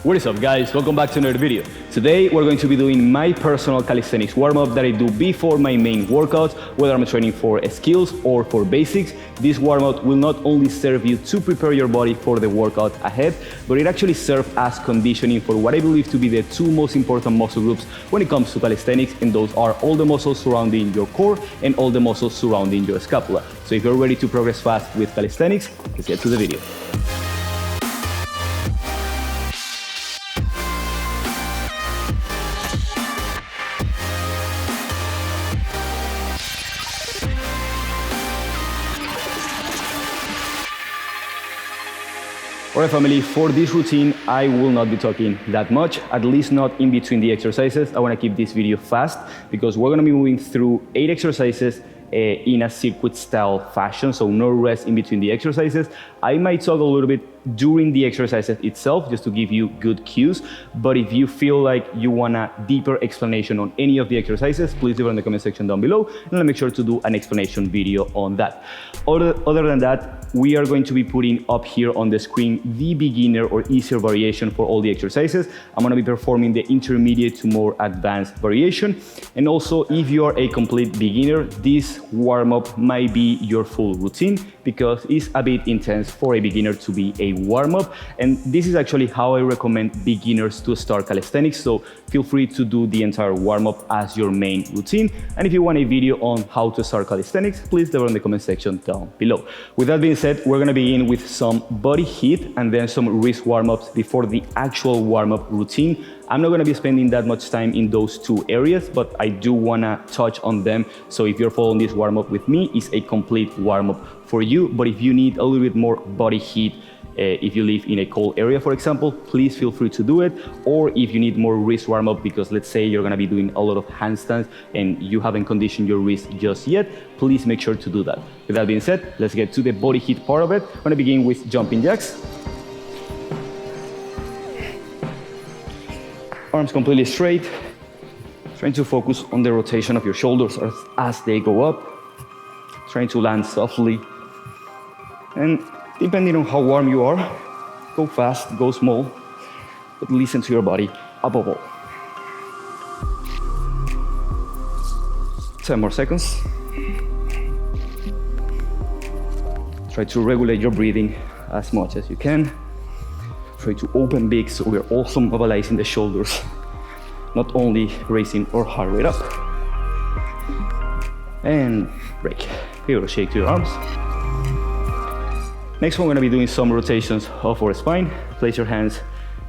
What is up, guys? Welcome back to another video. Today we're going to be doing my personal calisthenics warm-up that I do before my main workouts, whether I'm training for skills or for basics. This warm-up will not only serve you to prepare your body for the workout ahead, but it actually serves as conditioning for what I believe to be the two most important muscle groups when it comes to calisthenics, and those are all the muscles surrounding your core and all the muscles surrounding your scapula. So if you're ready to progress fast with calisthenics, let's get to the video. Alright family, for this routine, I will not be talking that much, at least not in between the exercises. I want to keep this video fast because we're going to be moving through 8 exercises in a circuit style fashion, so no rest in between the exercises. I might talk a little bit during the exercises itself just to give you good cues, but if you feel like you want a deeper explanation on any of the exercises, please leave it in the comment section down below and I'll make sure to do an explanation video on that. Other than that, we are going to be putting up here on the screen the beginner or easier variation for all the exercises. I'm going to be performing the intermediate to more advanced variation. And also, if you are a complete beginner, this warm-up might be your full routine because it's a bit intense for a beginner to be a warm-up. And this is actually how I recommend beginners to start calisthenics. So feel free to do the entire warm-up as your main routine. And if you want a video on how to start calisthenics, please leave it in the comment section down below. With that being said, we're going to begin with some body heat and then some wrist warm-ups before the actual warm-up routine. I'm not going to be spending that much time in those two areas, but I do want to touch on them. So if you're following this warm-up with me, it's a complete warm-up for you. But if you need a little bit more body heat, if you live in a cold area, for example, please feel free to do it. Or if you need more wrist warm-up, because let's say you're going to be doing a lot of handstands and you haven't conditioned your wrist just yet, please make sure to do that. With that being said, let's get to the body heat part of it. I'm going to begin with jumping jacks. Arms completely straight, trying to focus on the rotation of your shoulders as they go up, trying to land softly. And depending on how warm you are, go fast, go small, but listen to your body above all. 10 more seconds. Try to regulate your breathing as much as you can. Try to open big so we're also mobilizing the shoulders, not only raising our heart rate up. And break. Give it a shake to your arms. Next one, we're going to be doing some rotations of our spine. Place your hands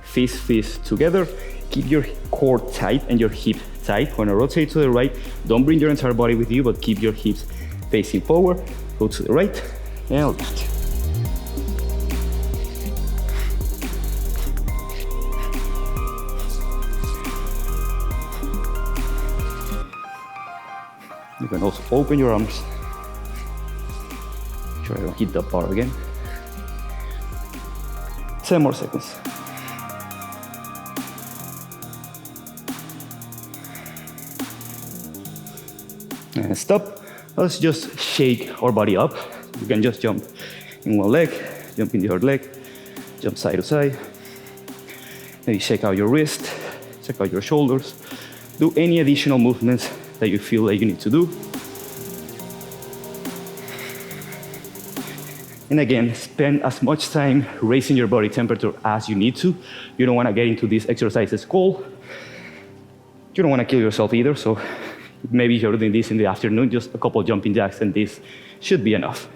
fist together. Keep your core tight and your hip tight. When I rotate to the right, don't bring your entire body with you, but keep your hips facing forward. Go to the right and left. You can also open your arms. Try to hit that bar again. 10 more seconds. And stop. Let's just shake our body up. You can just jump in one leg, jump in the other leg, jump side to side. Maybe shake out your wrist, check out your shoulders. Do any additional movements that you feel like you need to do. And again, spend as much time raising your body temperature as you need to. You don't want to get into these exercises cold. You don't want to kill yourself either, so maybe you're doing this in the afternoon, just a couple jumping jacks and this should be enough.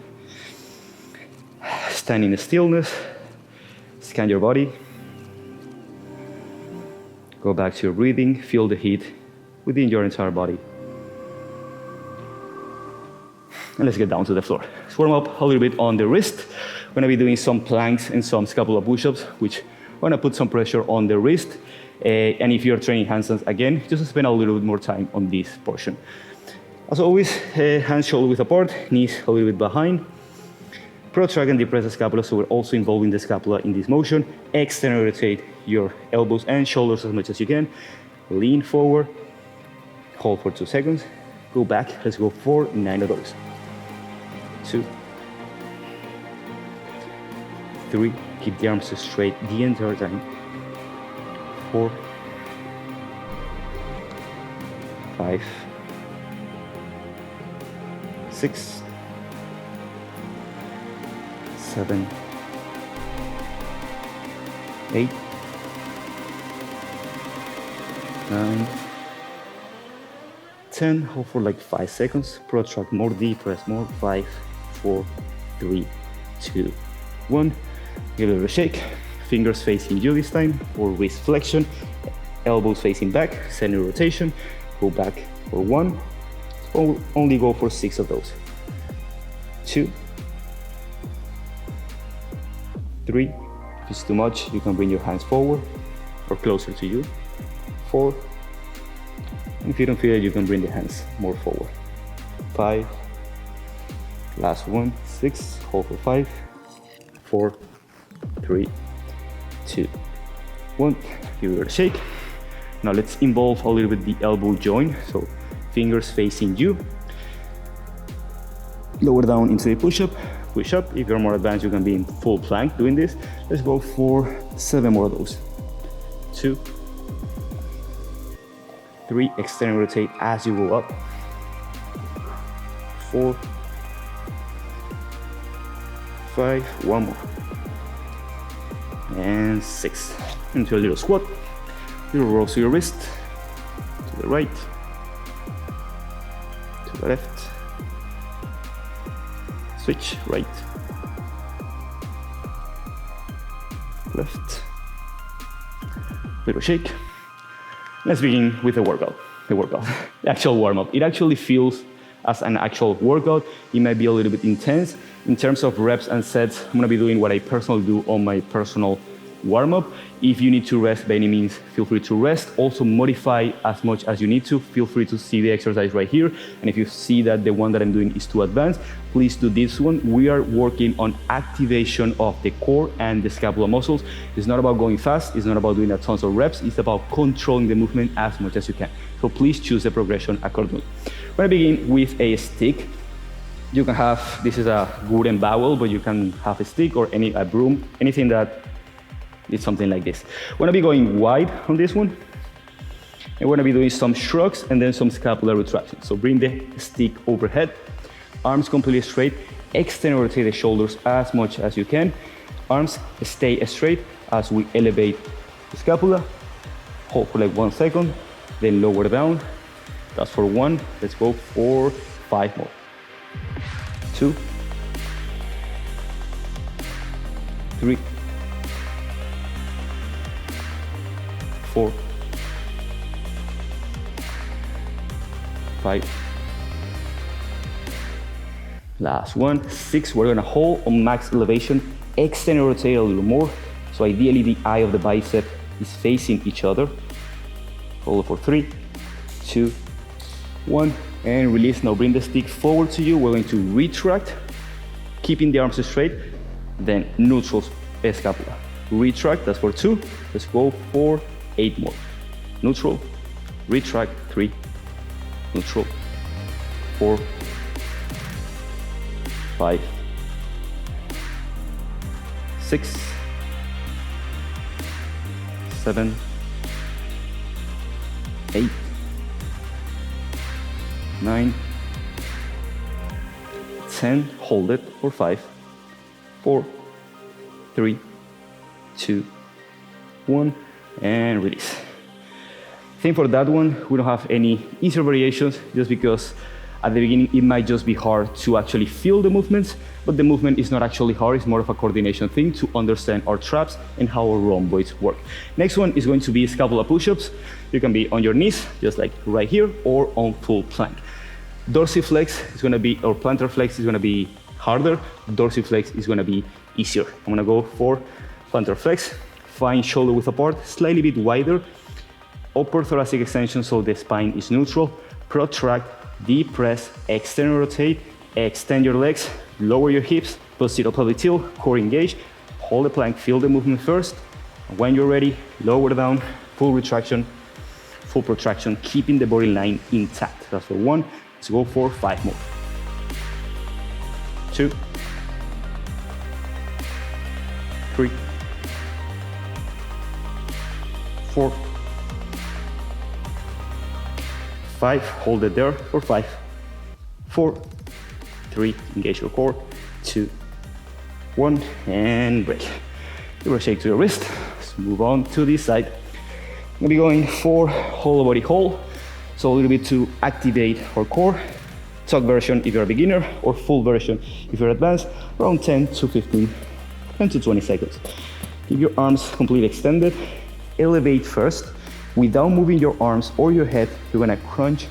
Stand in stillness, scan your body. Go back to your breathing, feel the heat within your entire body. And let's get down to the floor. Let's warm up a little bit on the wrist. We're going to be doing some planks and some scapula push-ups, which we're going to put some pressure on the wrist. And if you're training handstands, again, just spend a little bit more time on this portion. As always, hands shoulder width apart, knees a little bit behind. Protract and depress the scapula, so we're also involving the scapula in this motion. Externally rotate your elbows and shoulders as much as you can. Lean forward, hold for 2 seconds, go back, let's go for 9 of those. 2, 3, keep the arms straight the entire time. 4, 5, 6, 7, 8, 9, 10. Hold for like 5 seconds. Protract more, deep press more. 5, 4, 3, 2, 1. Give it a shake. Fingers facing you this time for wrist flexion. Elbows facing back. Center rotation. Go back for 1. Only go for 6 of those. 2, 3. If it's too much, you can bring your hands forward or closer to you. 4. And if you don't feel it, you can bring the hands more forward. 5. Last one. 6. Hold for 5, 4, 3, 2, 1. Give it a shake. Now let's involve a little bit the elbow joint. So fingers facing you. Lower down into the push-up. Push up. If you're more advanced, you can be in full plank doing this. Let's go for 7 more of those. 2, 3. Extend and rotate as you go up. 4, 5. One more. And 6. Into a little squat. Little rolls to your wrist. To the right. To the left. Switch, right, left, little shake. Let's begin with the workout, the actual warm-up. It actually feels as an actual workout. It might be a little bit intense. In terms of reps and sets, I'm gonna be doing what I personally do on my personal warm-up. If you need to rest, by any means, feel free to rest. Also modify as much as you need to. Feel free to see the exercise right here. And if you see that the one that I'm doing is too advanced, please do this one. We are working on activation of the core and the scapula muscles. It's not about going fast. It's not about doing a tons of reps. It's about controlling the movement as much as you can. So please choose the progression accordingly. We're gonna begin with a stick. You can have, this is a wooden barrel, but you can have a stick or a broom, anything that it's something like this. We're gonna be going wide on this one. And we're gonna be doing some shrugs and then some scapular retractions. So bring the stick overhead, arms completely straight, extend and rotate the shoulders as much as you can. Arms stay straight as we elevate the scapula. Hold for like 1 second, then lower down. That's for 1. Let's go for 5 more. 2, 3, 4, 5. Last one. 6. We're gonna hold on max elevation, extend and rotate a little more. So ideally the eye of the bicep is facing each other. Hold for 3, 2, 1, and release. Now bring the stick forward to you. We're going to retract, keeping the arms straight, then neutral scapula. Retract, that's for 2. Let's go for 8 more. Neutral, retract, 3, neutral, 4, 5, 6, 7, 8, 9, 10. Hold it for 5, 4, 3, 2, 1, and release. I think for that one, we don't have any easier variations just because at the beginning, it might just be hard to actually feel the movements, but the movement is not actually hard. It's more of a coordination thing to understand our traps and how our rhomboids work. Next one is going to be scapula push-ups. You can be on your knees, just like right here, or on full plank. Dorsiflex is gonna be, or plantar flex is gonna be harder. Dorsiflex is gonna be easier. I'm gonna go for plantar flex. Find shoulder width apart, slightly bit wider. Upper thoracic extension so the spine is neutral. Protract, deep press, extend and rotate, extend your legs, lower your hips, posterior pelvic tilt, core engaged. Hold the plank, feel the movement first. When you're ready, lower down, full retraction, full protraction, keeping the body line intact. That's for 1. Let's go for 5 more. 2, 3, 4, 5, hold it there for 5, 4, 3, engage your core, 2, 1, and break. Give a shake to your wrist. Let's move on to this side. I'm gonna be going for whole body hold, so a little bit to activate our core. Tuck version if you're a beginner, or full version if you're advanced, around 10 to 20 seconds. Keep your arms completely extended. Elevate first. Without moving your arms or your head, you're gonna crunch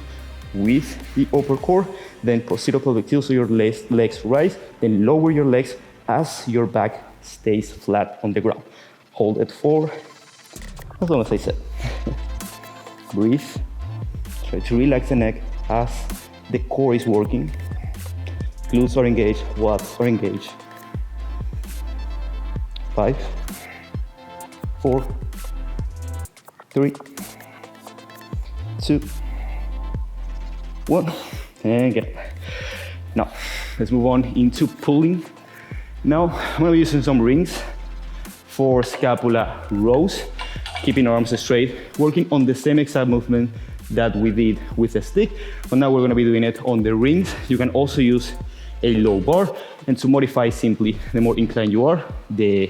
with the upper core, then posterior-pelvic tilt so your legs rise, then lower your legs as your back stays flat on the ground. Hold it for as long as I said. Breathe. Try to relax the neck as the core is working. Glutes are engaged, quads are engaged. 5, 4, 3, 2, 1, and get up. Now, let's move on into pulling. Now, I'm gonna be using some rings for scapula rows, keeping arms straight, working on the same exact movement that we did with a stick, but now we're gonna be doing it on the rings. You can also use a low bar, and to modify simply, the more inclined you are, the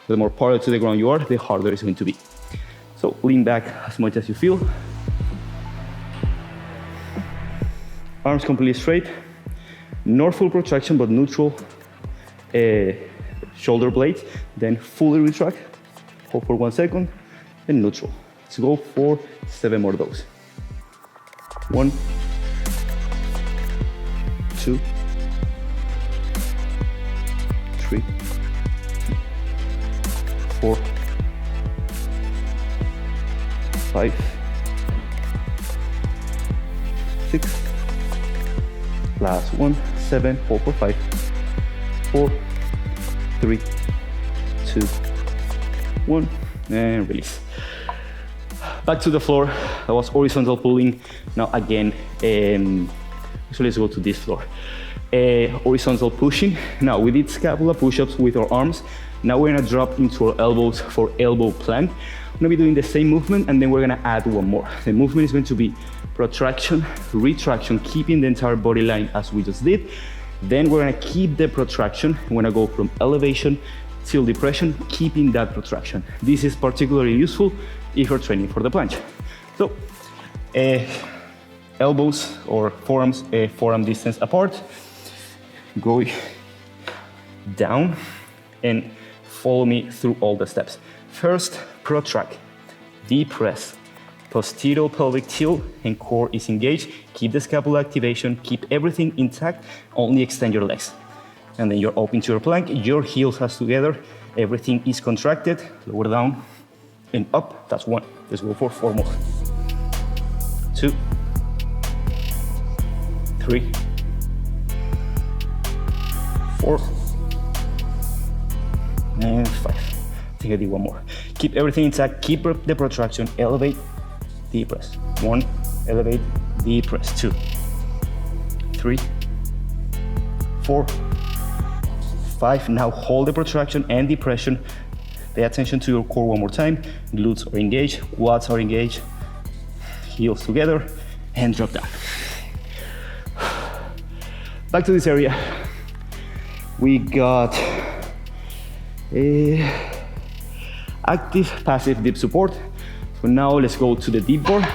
more parallel to the ground you are, the harder it's going to be. So lean back as much as you feel. Arms completely straight. Not full protraction, but neutral shoulder blades. Then fully retract. Hold for 1 second, and neutral. Let's go for 7 more of those. 1, 2, 3, 4, 5, 6, last one, 7, hold for 5, 4, 3, 2, 1, and release. Back to the floor. That was horizontal pulling. Now again, so let's go to this floor. Horizontal pushing. Now we did scapula push-ups with our arms. Now we're gonna drop into our elbows for elbow plank. I'm gonna be doing the same movement, and then we're gonna add one more. The movement is going to be protraction, retraction, keeping the entire body line as we just did. Then we're gonna keep the protraction. We're gonna go from elevation till depression, keeping that protraction. This is particularly useful if you're training for the planche. So, elbows or forearms, forearm distance apart. Go down and follow me through all the steps. First, protract, depress, posterior pelvic tilt, and core is engaged. Keep the scapula activation, keep everything intact, only extend your legs. And then you're open to your plank, your heels has together, everything is contracted, lower down and up, that's 1. Let's go for 4 more. 2, 3, 4, and 5. I think I did 1 more. Keep everything intact, keep the protraction, elevate, depress. 1, elevate, depress. 2, 3, 4, 5. Now hold the protraction and depression. Pay attention to your core one more time. Glutes are engaged, quads are engaged, heels together, and drop down. Back to this area. We got a active, passive dip support. So now let's go to the deep bar.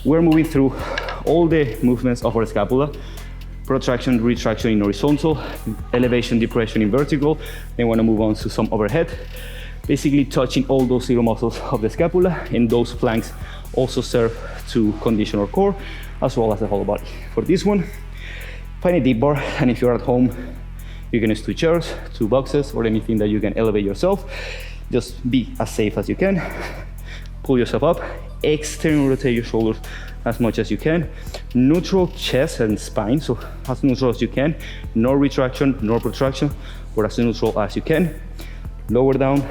We're moving through all the movements of our scapula. Protraction, retraction in horizontal, elevation, depression in vertical. Then want to move on to some overhead. Basically touching all those little muscles of the scapula, and those planks also serve to condition our core as well as the whole body. For this one, find a deep bar, and if you're at home, you can use 2 chairs, 2 boxes, or anything that you can elevate yourself. Just be as safe as you can. Pull yourself up, externally rotate your shoulders as much as you can. Neutral chest and spine, so as neutral as you can. No retraction, no protraction, or as neutral as you can. Lower down,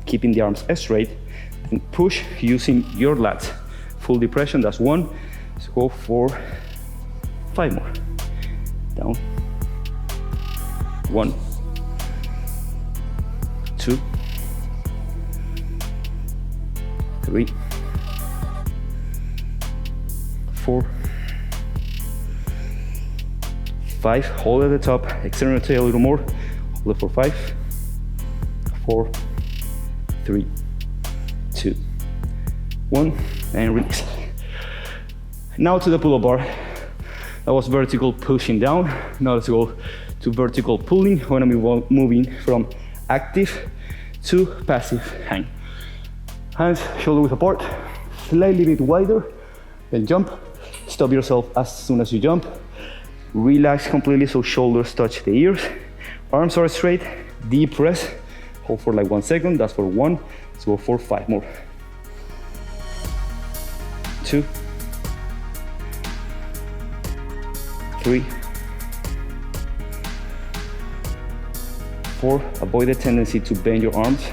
keeping the arms straight, and push using your lats. Full depression, that's 1. Let's go for 5 more. Down. 1, 2, 3, 4, 5, hold at the top, extend rotate a little more, hold it for 5, 4, 3, 2, 1, and release. Now to the pull-up bar. That was vertical pushing down. Now let's go to vertical pulling. We're gonna be moving from active to passive hang. Hands shoulder width apart, slightly bit wider, then jump. Stop yourself as soon as you jump. Relax completely so shoulders touch the ears. Arms are straight, deep press. Hold for like 1 second, that's for 1. Let's go for 5 more. 2, 3, 4, avoid the tendency to bend your arms.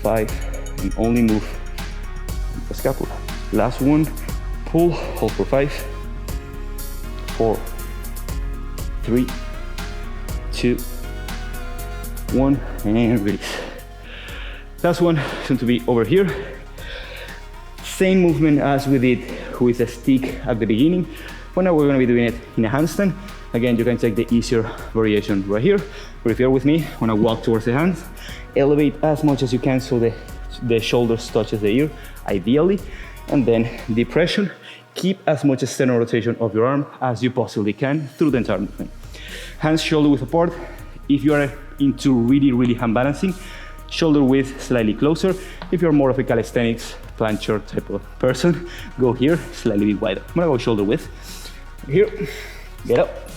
5, and only move the scapula. Last one, pull, hold for 5, 4, 3, 2, 1, and release. Last one is going to be over here. Same movement as we did with a stick at the beginning, but now we're going to be doing it in a handstand. Again, you can take the easier variation right here, but if you're with me, when I walk towards the hands, elevate as much as you can so the shoulders touches the ear, ideally, and then depression. Keep as much external rotation of your arm as you possibly can through the entire movement. Hands shoulder width apart. If you are into really hand balancing, shoulder width slightly closer. If you're more of a calisthenics plancher type of person, go here, slightly bit wider. I'm gonna go shoulder width. Here, get up.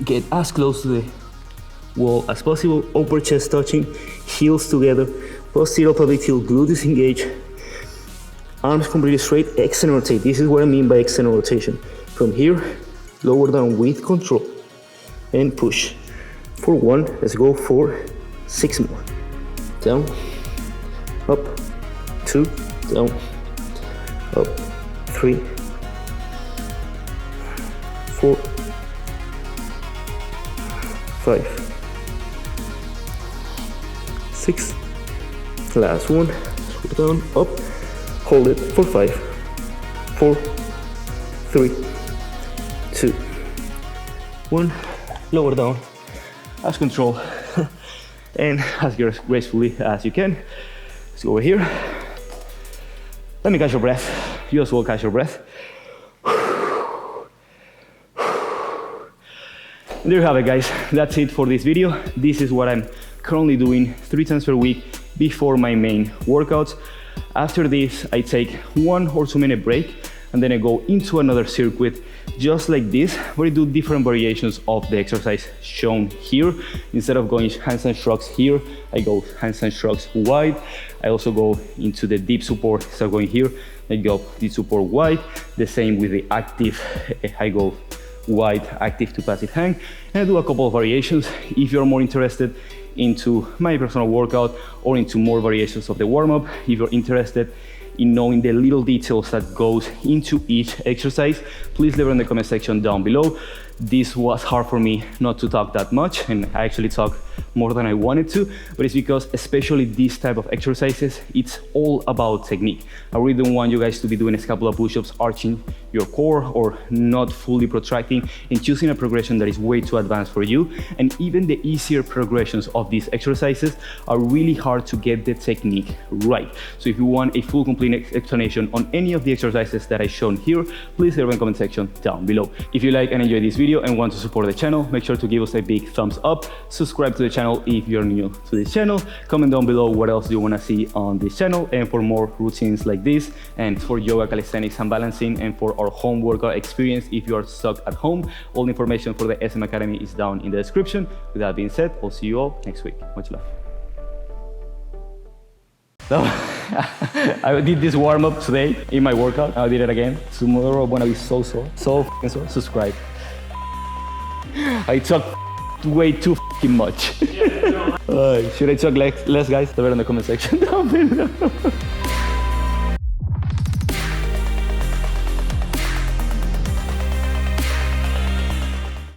Get as close to the wall as possible, upper chest touching, heels together, posterior pelvic tilt, glutes engage, arms completely straight, external rotate. This is what I mean by external rotation. From here, lower down with control, and push. For 1, let's go for 6 more. Down, up, 2, down, up, 3, 4, 5, 6. Last one, down, up, hold it for 5, 4, 3, 2, 1. Lower down as control and as gracefully as you can. Let's go over here. Let me catch your breath. You as well catch your breath. And there you have it, guys. That's it for this video. This is what I'm currently doing 3 times per week before my main workouts. After this, I take 1 or 2 minute break, and then I go into another circuit just like this, where I do different variations of the exercise shown here. Instead of going handstand shrugs here, I go handstand shrugs wide. I also go into the deep support, so going here, I go deep support wide. The same with the active, I go wide, active to passive hang. And I do a couple of variations. If you're more interested into my personal workout or into more variations of the warm-up, if you're interested in knowing the little details that goes into each exercise, please leave it in the comment section down below. This was hard for me not to talk that much, and I actually talk more than I wanted to, but it's because especially these type of exercises, it's all about technique. I really don't want you guys to be doing a couple of push-ups, arching your core or not fully protracting, and choosing a progression that is way too advanced for you. And even the easier progressions of these exercises are really hard to get the technique right. So if you want a full complete explanation on any of the exercises that I've shown here, please leave it in the comment section down below. If you like and enjoy this video and want to support the channel, make sure to give us a big thumbs up, subscribe to the channel if you're new to this channel, comment down below what else you want to see on this channel, and for more routines like this, and for yoga, calisthenics and balancing, and for our home workout experience if you are stuck at home, all the information for the SM Academy is down in the description. With that being said, I'll see you all next week. Much love. So, I did this warm-up today in my workout. I did it again. Tomorrow I'm gonna be so sore. Subscribe. I talk way too much. Should I talk less, guys? Leave it in the comment section down below.